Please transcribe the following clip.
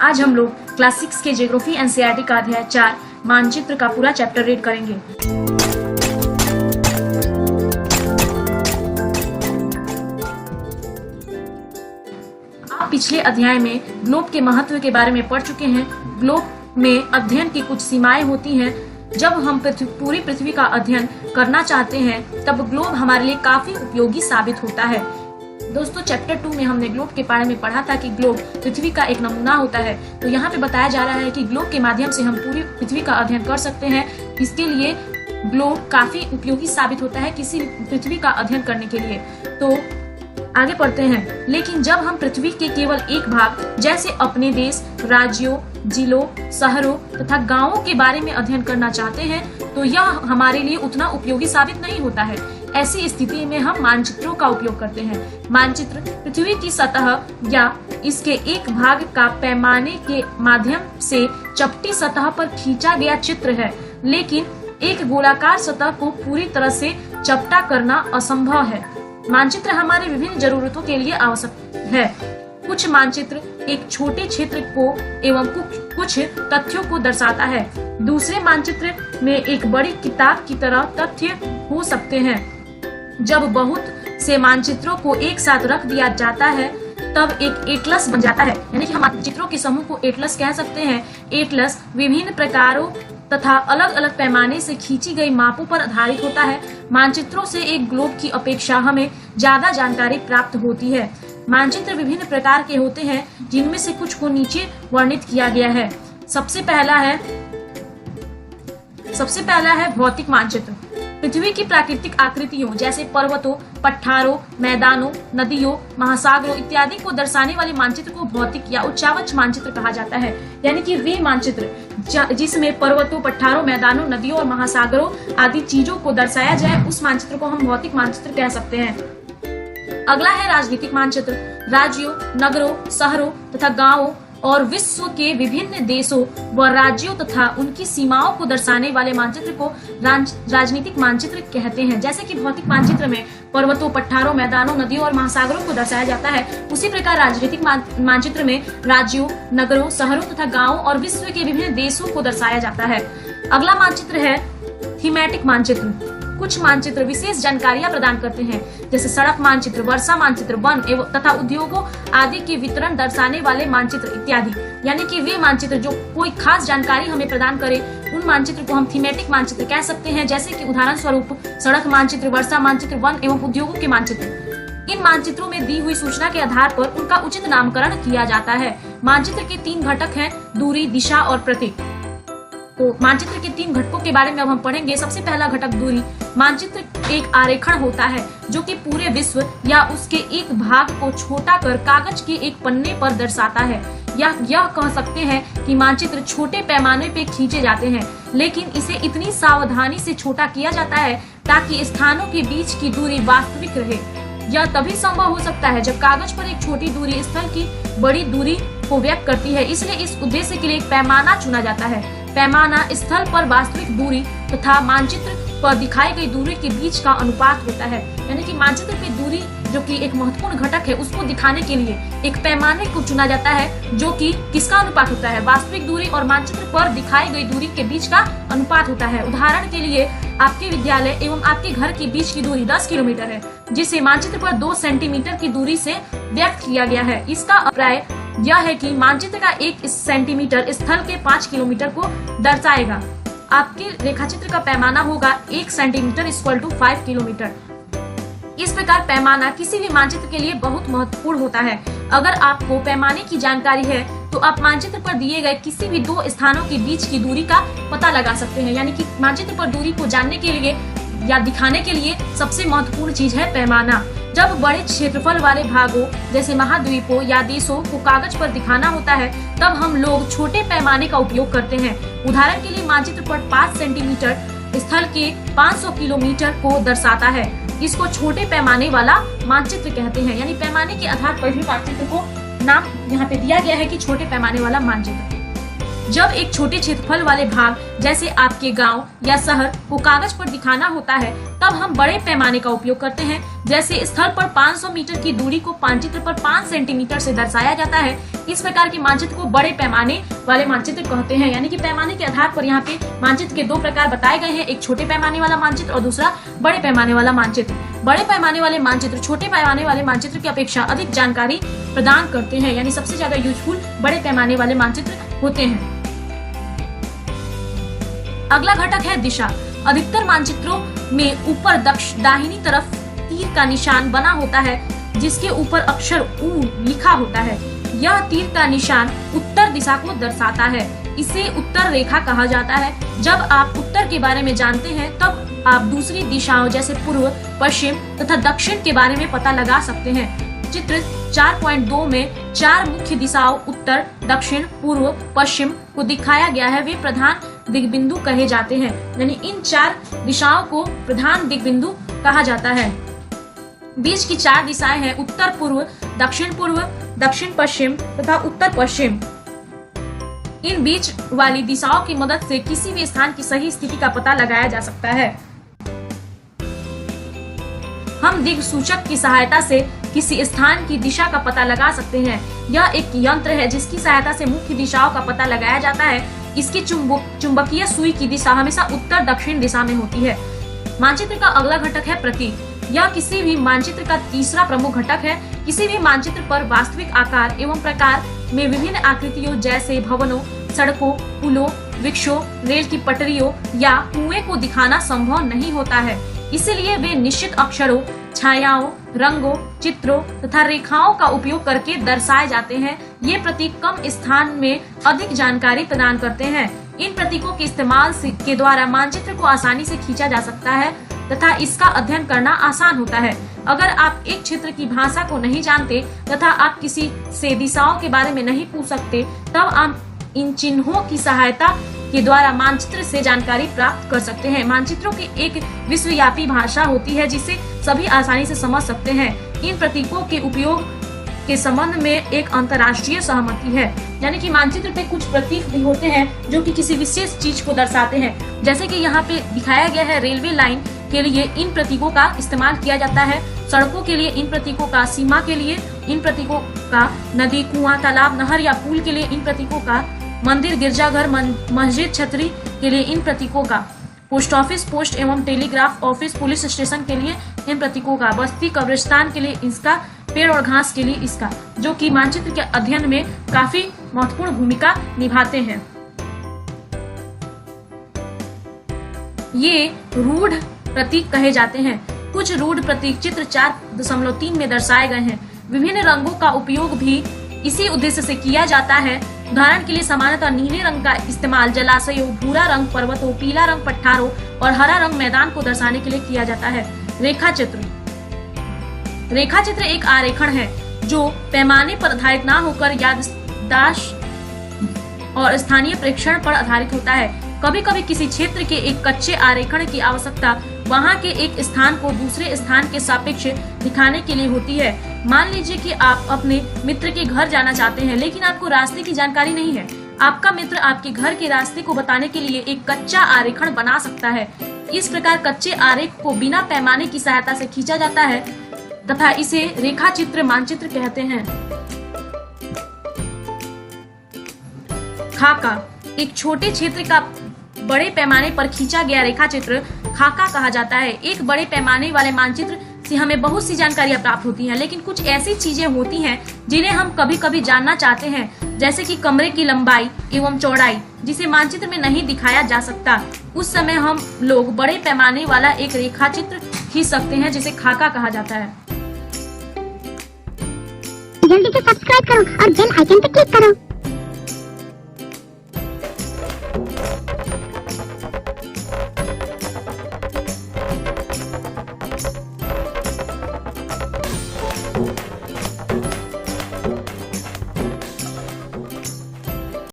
आज हम लोग क्लास 6 के ज्योग्राफी एनसीईआरटी का अध्याय 4 मानचित्र का पूरा चैप्टर रीड करेंगे। आप पिछले अध्याय में ग्लोब के महत्व के बारे में पढ़ चुके हैं। ग्लोब में अध्ययन की कुछ सीमाएं होती हैं। जब हम पूरी पृथ्वी का अध्ययन करना चाहते हैं तब ग्लोब हमारे लिए काफी उपयोगी साबित होता है। दोस्तों, चैप्टर 2 में हमने ग्लोब के बारे में पढ़ा था कि ग्लोब पृथ्वी का एक नमूना होता है। तो यहाँ पे बताया जा रहा है कि ग्लोब के माध्यम से हम पूरी पृथ्वी का अध्ययन कर सकते हैं। इसके लिए ग्लोब काफी उपयोगी साबित होता है किसी पृथ्वी का अध्ययन करने के लिए। तो आगे पढ़ते हैं। लेकिन जब हम पृथ्वी के केवल एक भाग जैसे अपने देश, राज्यों, जिलों, शहरों तथा गांवों के बारे में अध्ययन करना चाहते हैं तो यह हमारे लिए उतना उपयोगी साबित नहीं होता है। ऐसी स्थिति में हम मानचित्रों का उपयोग करते हैं। मानचित्र पृथ्वी की सतह या इसके एक भाग का पैमाने के माध्यम से चपटी सतह पर खींचा गया चित्र है, लेकिन एक गोलाकार सतह को पूरी तरह से चपटा करना असंभव है। मानचित्र हमारे विभिन्न जरूरतों के लिए आवश्यक है। कुछ मानचित्र एक छोटे क्षेत्र को एवं कुछ तथ्यों को दर्शाता है। दूसरे मानचित्र में एक बड़ी किताब की तरह तथ्य हो सकते हैं। जब बहुत से मानचित्रों को एक साथ रख दिया जाता है तब एक एटलस बन जाता है, यानी कि हम मानचित्रों के समूह को एटलस कह सकते हैं। एटलस विभिन्न प्रकारों तथा अलग अलग पैमाने से खींची गई मापों पर आधारित होता है। मानचित्रों से एक ग्लोब की अपेक्षा हमें ज्यादा जानकारी प्राप्त होती है। मानचित्र विभिन्न प्रकार के होते हैं, जिनमें से कुछ को नीचे वर्णित किया गया है। सबसे पहला है भौतिक मानचित्र। पृथ्वी की प्राकृतिक आकृतियों जैसे पर्वतों, पठारों, मैदानों, नदियों, महासागरों इत्यादि को दर्शाने वाले मानचित्र को भौतिक या उच्चावच मानचित्र कहा जाता है। यानी कि वे मानचित्र जिसमें पर्वतों, पठारों, मैदानों, नदियों और महासागरों आदि चीजों को दर्शाया जाए, उस मानचित्र को हम भौतिक मानचित्र कह सकते हैं। अगला है राजनीतिक मानचित्र। राज्यों, नगरों, शहरों तथा गांवों और विश्व के विभिन्न देशों व राज्यों तथा उनकी सीमाओं को दर्शाने वाले मानचित्र को राजनीतिक मानचित्र कहते हैं। जैसे कि भौतिक मानचित्र में पर्वतों, पठारों, मैदानों, नदियों और महासागरों को दर्शाया जाता है, उसी प्रकार राजनीतिक मानचित्र में राज्यों, नगरों, शहरों तथा गांवों और विश्व के विभिन्न देशों को दर्शाया जाता है। अगला मानचित्र है थीमेटिक मानचित्र। कुछ मानचित्र विशेष जानकारियां प्रदान करते हैं, जैसे सड़क मानचित्र, वर्षा मानचित्र, वन एवं तथा उद्योगों आदि के वितरण दर्शाने वाले मानचित्र इत्यादि। यानी कि वे मानचित्र जो कोई खास जानकारी हमें प्रदान करे, उन मानचित्र को हम थीमेटिक मानचित्र कह सकते हैं। जैसे कि उदाहरण स्वरूप सड़क मानचित्र, वर्षा मानचित्र, वन एवं उद्योगों के मानचित्र। इन मानचित्रों में दी हुई सूचना के आधार पर उनका उचित नामकरण किया जाता है। मानचित्र के 3 घटक हैं, दूरी, दिशा और प्रतीक। तो मानचित्र के 3 घटकों के बारे में अब हम पढ़ेंगे। सबसे पहला घटक दूरी। मानचित्र एक आरेखण होता है जो कि पूरे विश्व या उसके एक भाग को छोटा कर कागज के एक पन्ने पर दर्शाता है। यह कह सकते हैं कि मानचित्र छोटे पैमाने पे खींचे जाते हैं, लेकिन इसे इतनी सावधानी से छोटा किया जाता है ताकि स्थानों के बीच की दूरी वास्तविक रहे। यह तभी संभव हो सकता है जब कागज पर एक छोटी दूरी स्थल की बड़ी दूरी को व्यक्त करती है। इसलिए इस उद्देश्य के लिए एक पैमाना चुना जाता है। पैमाना स्थल पर वास्तविक दूरी तथा मानचित्र पर दिखाई गई दूरी के बीच का अनुपात होता है। यानी कि मानचित्र की दूरी जो कि एक महत्वपूर्ण घटक है, उसको दिखाने के लिए एक पैमाने को चुना जाता है, जो कि किसका अनुपात होता है, वास्तविक दूरी और मानचित्र पर दिखाई गई दूरी के बीच का अनुपात होता है। उदाहरण के लिए आपके विद्यालय एवं आपके घर के बीच की दूरी 10 किलोमीटर है, जिसे मानचित्र पर 2 सेंटीमीटर की दूरी से व्यक्त किया गया है। इसका अभिप्राय यह है कि मानचित्र का 1 सेंटीमीटर स्थल के 5 किलोमीटर को दर्शाएगा। आपके रेखाचित्र का पैमाना होगा 1 सेंटीमीटर = 5 किलोमीटर। इस प्रकार पैमाना किसी भी मानचित्र के लिए बहुत महत्वपूर्ण होता है। अगर आपको पैमाने की जानकारी है तो आप मानचित्र पर दिए गए किसी भी 2 स्थानों के बीच की दूरी का पता लगा सकते हैं। यानी कि मानचित्र पर दूरी को जानने के लिए या दिखाने के लिए सबसे महत्वपूर्ण चीज है पैमाना। जब बड़े क्षेत्रफल वाले भागों जैसे महाद्वीपों या देशों को कागज पर दिखाना होता है, तब हम लोग छोटे पैमाने का उपयोग करते हैं। उदाहरण के लिए मानचित्र पर 5 सेंटीमीटर स्थल के 500 किलोमीटर को दर्शाता है। इसको छोटे पैमाने वाला मानचित्र कहते हैं। यानी पैमाने के आधार पर भी मानचित्र को नाम यहाँ पे दिया गया है कि छोटे पैमाने वाला मानचित्र। जब एक छोटे क्षेत्रफल वाले भाग जैसे आपके गांव या शहर को कागज पर दिखाना होता है तब हम बड़े पैमाने का उपयोग करते हैं। जैसे स्थल पर 500 मीटर की दूरी को मानचित्र पर 5 सेंटीमीटर से दर्शाया जाता है। इस प्रकार के मानचित्र को बड़े पैमाने वाले मानचित्र कहते हैं। यानी कि पैमाने के आधार पर यहाँ पे मानचित्र के 2 प्रकार बताए गए हैं, एक छोटे पैमाने वाला मानचित्र और दूसरा बड़े पैमाने वाला मानचित्र। बड़े पैमाने वाले मानचित्र छोटे पैमाने वाले मानचित्र की अपेक्षा अधिक जानकारी प्रदान करते हैं, यानी सबसे ज्यादा यूजफुल बड़े पैमाने वाले मानचित्र होते हैं। अगला घटक है दिशा। अधिकतर मानचित्रों में ऊपर दाहिनी तरफ तीर का निशान बना होता है जिसके ऊपर अक्षर ऊ लिखा होता है। यह तीर का निशान उत्तर दिशा को दर्शाता है। इसे उत्तर रेखा कहा जाता है। जब आप उत्तर के बारे में जानते हैं तब आप दूसरी दिशाओं जैसे पूर्व, पश्चिम तथा दक्षिण के बारे में पता लगा सकते हैं। चित्र 4.2 में 4 मुख्य दिशाओं उत्तर, दक्षिण, पूर्व, पश्चिम को दिखाया गया है। वे प्रधान दिग्बिंदु कहे जाते हैं, यानी इन 4 दिशाओं को प्रधान दिग्बिंदु कहा जाता है। बीच की 4 दिशाएं हैं उत्तर पूर्व, दक्षिण पश्चिम तथा उत्तर पश्चिम। इन बीच वाली दिशाओं की मदद से किसी भी स्थान की सही स्थिति का पता लगाया जा सकता है। हम दिक्सूचक की सहायता से किसी स्थान की दिशा का पता लगा सकते हैं। यह एक यंत्र है जिसकी सहायता से मुख्य दिशाओं का पता लगाया जाता है। इसकी चुंबकीय सुई की दिशा हमेशा उत्तर दक्षिण दिशा में होती है। मानचित्र का अगला घटक है प्रतीक। यह किसी भी मानचित्र का तीसरा प्रमुख घटक है। किसी भी मानचित्र पर वास्तविक आकार एवं प्रकार में विभिन्न आकृतियों जैसे भवनों, सड़कों, पुलों, वृक्षों, रेल की पटरियों या कुएं को दिखाना संभव नहीं होता है। इसलिए वे निश्चित अक्षरों, छायाओं, रंगों, चित्रों तथा रेखाओं का उपयोग करके दर्शाए जाते हैं। ये प्रतीक कम स्थान में अधिक जानकारी प्रदान करते हैं। इन प्रतीकों के इस्तेमाल के द्वारा मानचित्र को आसानी से खींचा जा सकता है तथा इसका अध्ययन करना आसान होता है। अगर आप एक क्षेत्र की भाषा को नहीं जानते तथा आप किसी से दिशाओं के बारे में नहीं पूछ सकते तब आप इन चिन्हों की सहायता के द्वारा मानचित्र से जानकारी प्राप्त कर सकते हैं। मानचित्रों की एक विश्वव्यापी भाषा होती है जिसे सभी आसानी से समझ सकते हैं। इन प्रतीकों के उपयोग के संबंध में एक अंतर्राष्ट्रीय सहमति है, यानी कि मानचित्र पे कुछ प्रतीक भी होते हैं जो कि किसी विशेष चीज को दर्शाते हैं। जैसे कि यहाँ पे दिखाया गया है, रेलवे लाइन के लिए इन प्रतीकों का इस्तेमाल किया जाता है, सड़कों के लिए इन प्रतीकों का, सीमा के लिए इन प्रतीकों का, नदी, कुआं, तालाब, नहर या पुल के लिए इन प्रतीकों का, मंदिर, गिरजाघर, मस्जिद, छतरी के लिए इन प्रतीकों का, पोस्ट ऑफिस, पोस्ट एवं टेलीग्राफ ऑफिस, पुलिस स्टेशन के लिए इन प्रतीकों का, बस्ती, कब्रिस्तान के लिए इसका, पेड़ और घास के लिए इसका, जो कि मानचित्र के अध्ययन में काफी महत्वपूर्ण भूमिका निभाते हैं। ये रूढ़ प्रतीक कहे जाते हैं। कुछ रूढ़ प्रतीक चित्र 4.3 में दर्शाए गए हैं। विभिन्न रंगों का उपयोग भी इसी उद्देश्य से किया जाता है। उदाहरण के लिए सामान्यतः नीले रंग का इस्तेमाल जलाशयों, भूरा रंग पर्वतों, पीला रंग पठारों और हरा रंग मैदान को दर्शाने के लिए किया जाता है। रेखा चित्र। रेखा चित्र एक आरेखण है जो पैमाने पर आधारित न होकर याददाश्त और स्थानीय प्रेक्षण पर आधारित होता है। कभी कभी किसी क्षेत्र के एक कच्चे आरेखण की आवश्यकता वहां के एक स्थान को दूसरे स्थान के सापेक्ष दिखाने के लिए होती है। मान लीजिए कि आप अपने मित्र के घर जाना चाहते हैं लेकिन आपको रास्ते की जानकारी नहीं है। आपका मित्र आपके घर के रास्ते को बताने के लिए एक कच्चा आरेखण बना सकता है। इस प्रकार कच्चे आरेख को बिना पैमाने की सहायता से खींचा जाता है तथा इसे रेखा चित्र मानचित्र कहते हैं। खाका एक छोटे क्षेत्र का बड़े पैमाने पर खींचा गया रेखा चित्र खाका कहा जाता है। एक बड़े पैमाने वाले मानचित्र से हमें बहुत सी जानकारियां प्राप्त होती हैं, लेकिन कुछ ऐसी चीजें होती हैं जिन्हें हम कभी कभी जानना चाहते हैं, जैसे कि कमरे की लंबाई एवं चौड़ाई, जिसे मानचित्र में नहीं दिखाया जा सकता। उस समय हम लोग बड़े पैमाने वाला एक रेखा चित्र खींच सकते हैं जिसे खाका कहा जाता है। जल्दी से सब्सक्राइब करो और बेल आइकन पे क्लिक करो। Thank you.